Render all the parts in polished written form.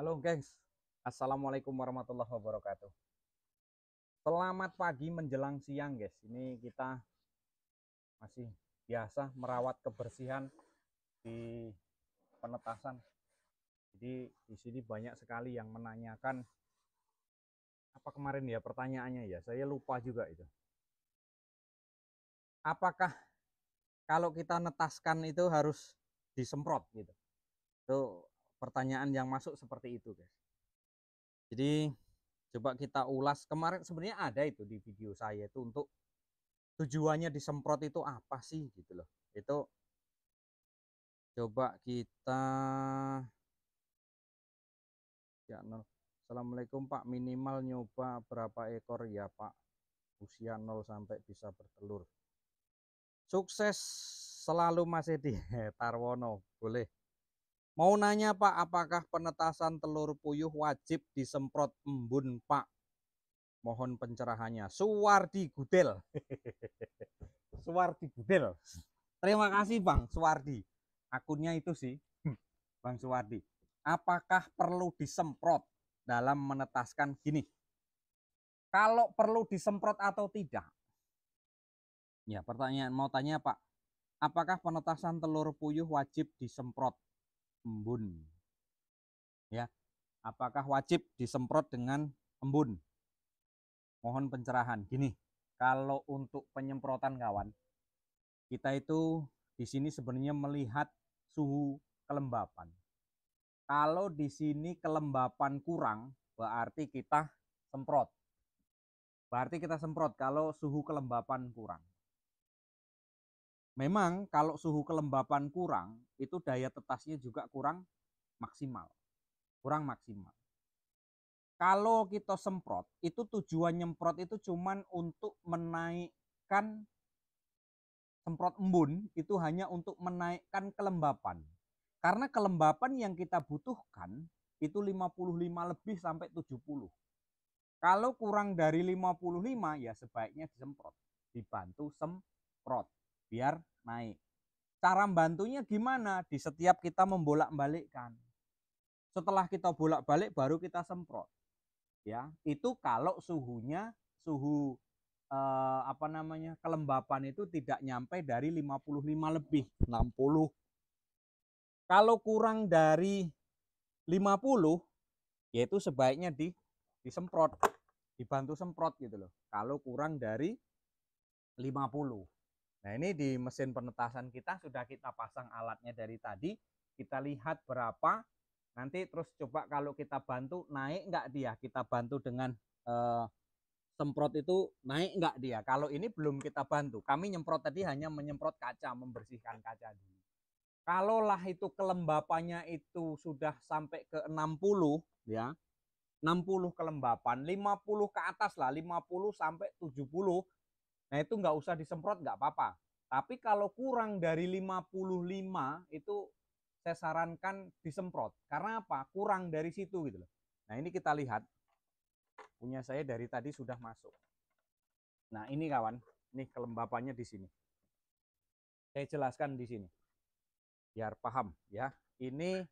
Halo gengs, Assalamualaikum warahmatullahi wabarakatuh. Selamat pagi menjelang siang guys. Ini kita masih biasa merawat kebersihan di penetasan. Jadi di sini banyak sekali yang menanyakan apa kemarin ya pertanyaannya ya. Saya lupa juga itu. Apakah kalau kita netaskan itu harus disemprot gitu? Itu pertanyaan yang masuk seperti itu guys. Jadi coba kita ulas. Kemarin sebenarnya ada itu di video saya itu untuk tujuannya disemprot itu apa sih gitu loh. Itu coba kita ya. Assalamualaikum Pak, minimal nyoba berapa ekor ya Pak, usia 0 sampai bisa bertelur. Sukses selalu Mas Edi Tarwono. Boleh, mau nanya Pak, apakah penetasan telur puyuh wajib disemprot embun Pak? Mohon pencerahannya. Suwardi Gudel. Suwardi Gudel. Terima kasih Bang Suwardi. Akunnya itu sih, Bang Suwardi. Apakah perlu disemprot dalam menetaskan gini? Kalau perlu disemprot atau tidak? Ya, pertanyaan mau tanya Pak. Apakah penetasan telur puyuh wajib disemprot embun? Ya, apakah wajib disemprot dengan embun? Mohon pencerahan. Gini, kalau untuk penyemprotan kawan, kita itu di sini sebenarnya melihat suhu kelembapan. Kalau di sini kelembapan kurang, berarti kita semprot. Berarti kita semprot kalau suhu kelembapan kurang. Memang kalau suhu kelembapan kurang, itu daya tetasnya juga kurang maksimal. Kurang maksimal. Kalau kita semprot, itu tujuan nyemprot itu cuman untuk menaikkan semprot embun, itu hanya untuk menaikkan kelembapan. Karena kelembapan yang kita butuhkan itu 55 lebih sampai 70. Kalau kurang dari 55 ya sebaiknya disemprot, dibantu semprot biar naik. Cara bantunya gimana? Di setiap kita membolak-balikkan. Setelah kita bolak-balik baru kita semprot. Ya, itu kalau suhunya kelembapan itu tidak nyampe dari 55 lebih, 60. Kalau kurang dari 50 yaitu sebaiknya disemprot, dibantu semprot gitu loh. Kalau kurang dari 50. Nah, ini di mesin penetasan kita sudah kita pasang alatnya dari tadi. Kita lihat berapa. Nanti terus coba kalau kita bantu naik enggak dia. Kita bantu dengan semprot itu naik enggak dia. Kalau ini belum kita bantu. Kami nyemprot tadi hanya menyemprot kaca, membersihkan kaca dulu. Kalaulah itu kelembapannya itu sudah sampai ke 60 ya. 60 kelembapan, 50 ke atas lah, 50 sampai 70. Nah, itu nggak usah disemprot, nggak apa-apa. Tapi kalau kurang dari 55 itu saya sarankan disemprot. Karena apa? Kurang dari situ gitu loh. Nah, ini kita lihat. Punya saya dari tadi sudah masuk. Nah, ini kawan, ini kelembapannya di sini. Saya jelaskan di sini. Biar paham ya. Ini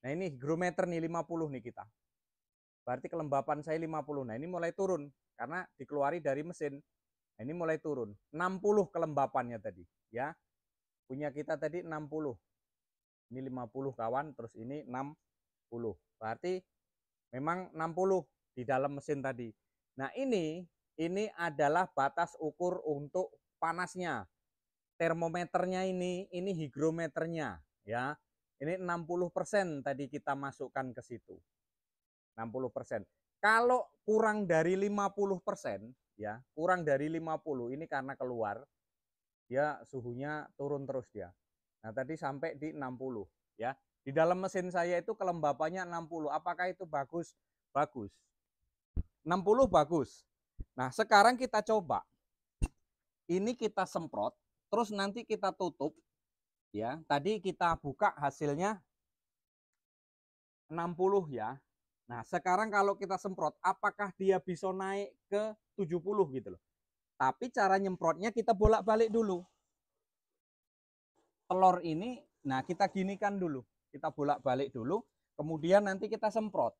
nah ini hygrometer nih 50 nih kita. Berarti kelembapan saya 50. Nah, ini mulai turun karena dikeluari dari mesin. Nah, ini mulai turun. 60 kelembapannya tadi, ya. Punya kita tadi 60. Ini 50 kawan, terus ini 60. Berarti memang 60 di dalam mesin tadi. Nah, ini adalah batas ukur untuk panasnya. Termometernya ini hygrometernya, ya. Ini 60% tadi kita masukkan ke situ. 60%. Kalau kurang dari 50%, ya, kurang dari 50 ini karena keluar, dia suhunya turun terus dia. Nah, tadi sampai di 60, ya. Di dalam mesin saya itu kelembapannya 60. Apakah itu bagus? Bagus. 60 bagus. Nah, sekarang kita coba. Ini kita semprot, terus nanti kita tutup, ya. Tadi kita buka hasilnya 60 ya. Nah, sekarang kalau kita semprot, apakah dia bisa naik ke 70 gitu loh. Tapi cara nyemprotnya kita bolak-balik dulu. Telur ini, nah kita ginikan dulu. Kita bolak-balik dulu. kemudian nanti kita semprot.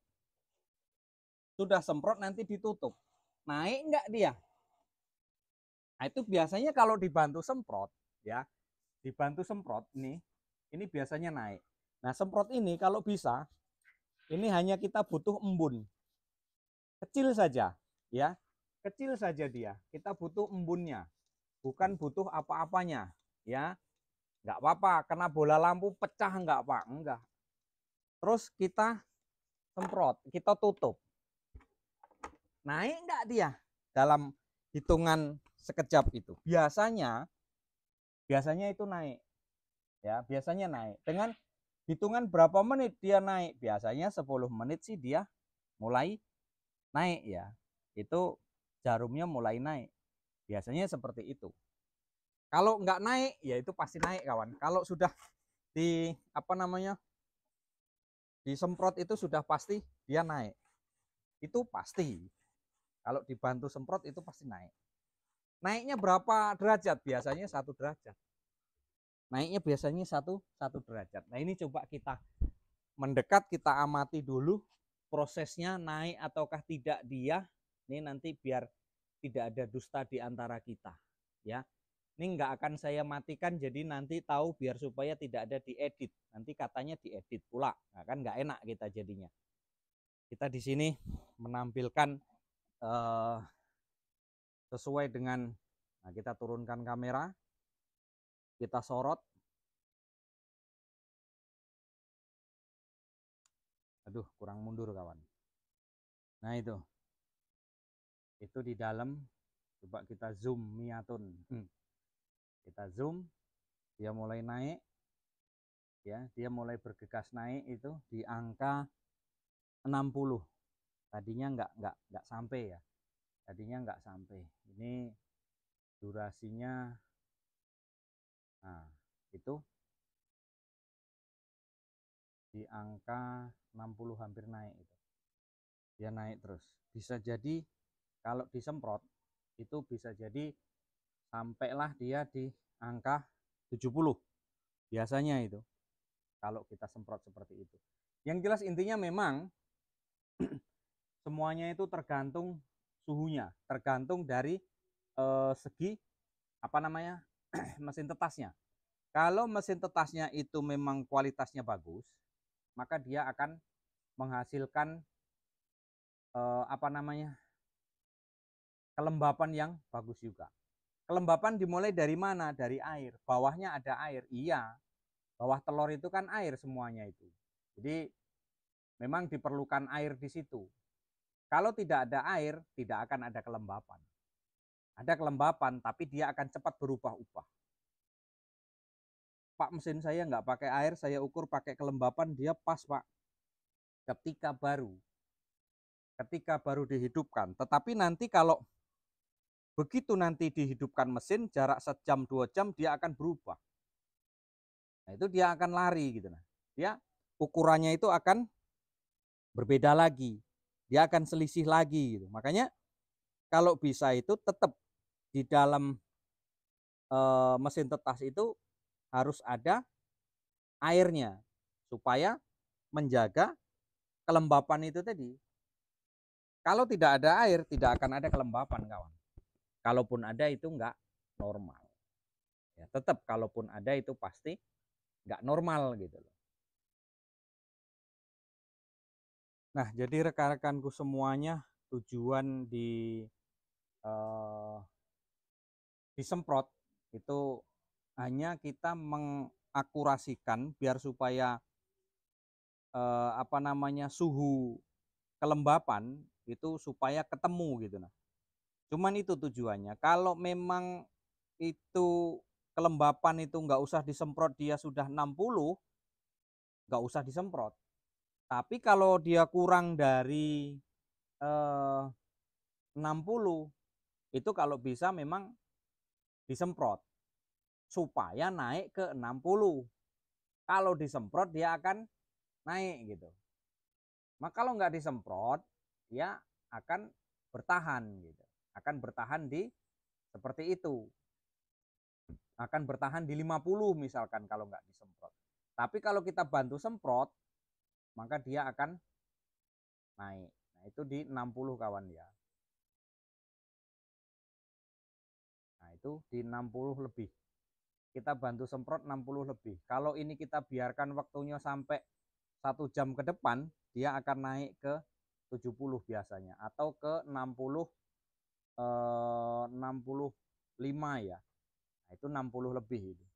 Sudah semprot nanti ditutup. Naik enggak dia? Nah, itu biasanya kalau dibantu semprot, ya, dibantu semprot ini biasanya naik. Nah, semprot ini kalau bisa, ini hanya kita butuh embun. Kecil saja, ya. Kecil saja dia. Kita butuh embunnya, bukan butuh apa-apanya, ya. Enggak apa-apa, kena bola lampu pecah enggak, Pak? Enggak. Terus kita semprot, kita tutup. Naik enggak dia dalam hitungan sekejap itu? Biasanya itu naik, ya, biasanya naik. Dengan hitungan berapa menit dia naik? Biasanya 10 menit sih dia mulai naik, ya. Itu jarumnya mulai naik. Biasanya seperti itu. Kalau enggak naik, ya itu pasti naik, kawan. Kalau sudah di disemprot itu sudah pasti dia naik. Itu pasti. Kalau dibantu semprot itu pasti naik. Naiknya berapa derajat? Biasanya 1 derajat. Naiknya biasanya satu derajat. Nah, ini coba kita mendekat, kita amati dulu prosesnya naik ataukah tidak dia. Ini nanti biar tidak ada dusta di antara kita, ya. Ini nggak akan saya matikan, jadi nanti tahu biar supaya tidak ada diedit. Nanti katanya diedit pula, nah, kan nggak enak kita jadinya. Kita di sini menampilkan sesuai dengan, nah, kita turunkan kamera, kita sorot. Aduh, kurang mundur, kawan. Nah, itu di dalam. Coba kita zoom Miatun. Kita zoom, dia mulai naik, ya, dia mulai bergegas naik itu di angka 60. Tadinya nggak sampai, ya. Tadinya nggak sampai. Ini durasinya, nah, itu di angka 60 hampir naik itu. Dia naik terus. Bisa jadi kalau disemprot itu bisa jadi sampailah dia di angka 70. Biasanya itu kalau kita semprot seperti itu. Yang jelas intinya memang semuanya itu tergantung suhunya, tergantung dari segi mesin tetasnya. Kalau mesin tetasnya itu memang kualitasnya bagus, maka dia akan menghasilkan kelembapan yang bagus juga. Kelembapan dimulai dari mana? Dari air. Bawahnya ada air. Iya, bawah telur itu kan air semuanya itu. Jadi memang diperlukan air di situ. Kalau tidak ada air, tidak akan ada kelembapan. Ada kelembapan, tapi dia akan cepat berubah-ubah. Pak, mesin saya nggak pakai air, saya ukur pakai kelembapan, dia pas, Pak. Ketika baru dihidupkan. Tetapi nanti kalau begitu nanti dihidupkan mesin, jarak 1 jam 2 jam dia akan berubah. Nah, itu dia akan lari gitu. Nah, dia ukurannya itu akan berbeda lagi. Dia akan selisih lagi gitu. Makanya kalau bisa itu tetap di dalam mesin tetas itu harus ada airnya supaya menjaga kelembapan itu tadi. Kalau tidak ada air, tidak akan ada kelembapan, kawan. Kalaupun ada itu enggak normal. Ya, tetap kalaupun ada itu pasti enggak normal gitu loh. Nah, jadi rekan-rekanku semuanya, tujuan disemprot itu hanya kita mengakurasikan biar supaya suhu kelembapan itu supaya ketemu gitu. Nah, cuman itu tujuannya. Kalau memang itu kelembapan itu nggak usah disemprot, dia sudah 60, nggak usah disemprot. Tapi kalau dia kurang dari 60, itu kalau bisa memang disemprot supaya naik ke 60. Kalau disemprot dia akan naik gitu. Maka kalau nggak disemprot, dia akan bertahan gitu. Akan bertahan di seperti itu. Akan bertahan di 50 misalkan kalau nggak disemprot. Tapi kalau kita bantu semprot, maka dia akan naik. Nah, itu di 60 kawan ya. Nah, itu di 60 lebih. Kita bantu semprot 60 lebih. Kalau ini kita biarkan waktunya sampai 1 jam ke depan, dia akan naik ke 70 biasanya atau ke 65 ya. Nah, itu 60 lebih itu.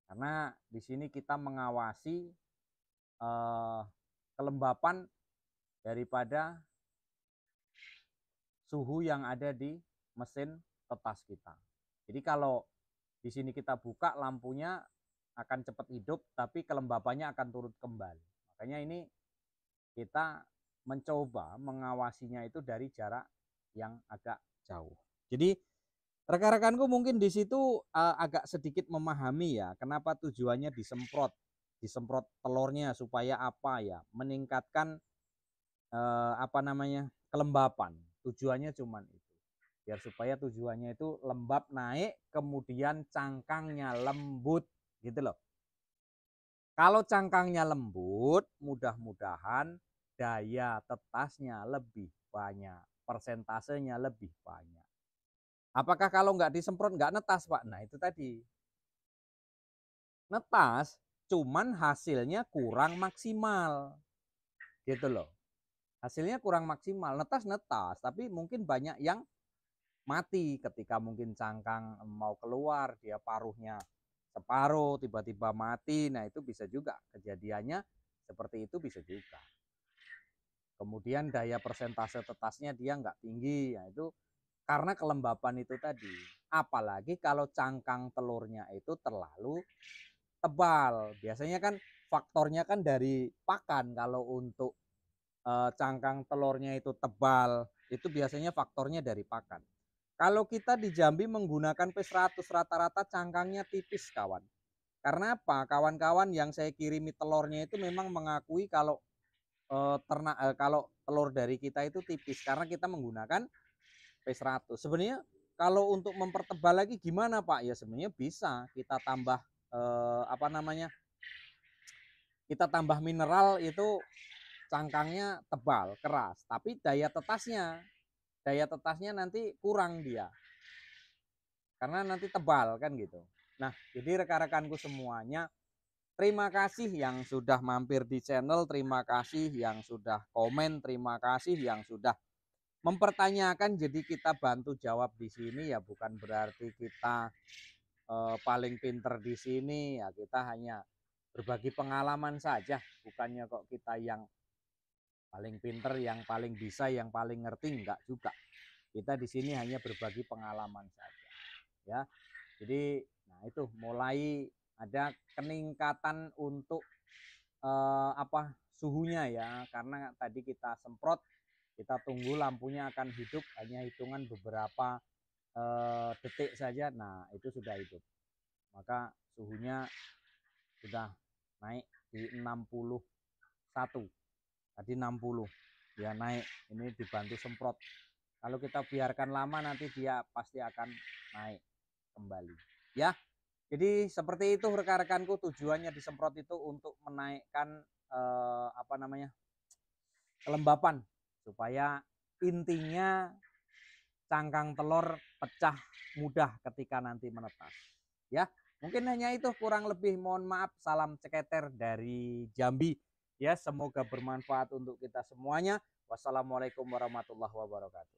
Karena di sini kita mengawasi kelembapan daripada suhu yang ada di mesin tetas kita. Jadi kalau di sini kita buka lampunya akan cepat hidup, tapi kelembapannya akan turut kembali. Makanya ini kita mencoba mengawasinya itu dari jarak yang agak jauh. Jadi rekan-rekanku mungkin di situ agak sedikit memahami ya, kenapa tujuannya disemprot telurnya supaya apa ya, meningkatkan kelembapan. Tujuannya cuman itu. Biar supaya tujuannya itu lembab naik, kemudian cangkangnya lembut gitu loh. Kalau cangkangnya lembut, mudah-mudahan daya tetasnya lebih banyak, persentasenya lebih banyak. Apakah kalau nggak disemprot nggak netas, Pak? Nah, itu tadi. Netas, cuman hasilnya kurang maksimal. Gitu loh. Hasilnya kurang maksimal. Netas, tapi mungkin banyak yang mati ketika mungkin cangkang mau keluar, dia paruhnya separuh, tiba-tiba mati. Nah, itu bisa juga. Kejadiannya seperti itu bisa juga. Kemudian daya persentase tetasnya dia nggak tinggi. Nah, itu karena kelembapan itu tadi. Apalagi kalau cangkang telurnya itu terlalu tebal. Biasanya kan faktornya kan dari pakan. Kalau untuk cangkang telurnya itu tebal, itu biasanya faktornya dari pakan. Kalau kita di Jambi menggunakan P100 rata-rata cangkangnya tipis kawan. Karena apa? Kawan-kawan yang saya kirimi telurnya itu memang mengakui kalau kalau telur dari kita itu tipis karena kita menggunakan P100. Sebenarnya kalau untuk mempertebal lagi gimana Pak? Ya sebenarnya bisa kita tambah kita tambah mineral itu cangkangnya tebal, keras, tapi daya tetasnya nanti kurang dia. Karena nanti tebal kan gitu. Nah, jadi rekan-rekanku semuanya, terima kasih yang sudah mampir di channel, terima kasih yang sudah komen, terima kasih yang sudah mempertanyakan. Jadi kita bantu jawab di sini ya, bukan berarti kita paling pinter di sini ya, kita hanya berbagi pengalaman saja, bukannya kok kita yang paling pinter, yang paling bisa, yang paling ngerti, enggak juga. Kita di sini hanya berbagi pengalaman saja. Ya. Jadi nah itu mulai ada peningkatan untuk suhunya ya, karena tadi kita semprot, kita tunggu lampunya akan hidup hanya hitungan beberapa detik saja. Nah, itu sudah hidup. Maka suhunya sudah naik di 61. Tadi 60. Ya naik, ini dibantu semprot. Kalau kita biarkan lama nanti dia pasti akan naik kembali. Ya. Jadi seperti itu rekan-rekanku, tujuannya disemprot itu untuk menaikkan kelembapan supaya intinya cangkang telur pecah mudah ketika nanti menetas. Ya, mungkin hanya itu, kurang lebih mohon maaf. Salam ceketer dari Jambi. Ya, semoga bermanfaat untuk kita semuanya. Wassalamualaikum warahmatullahi wabarakatuh.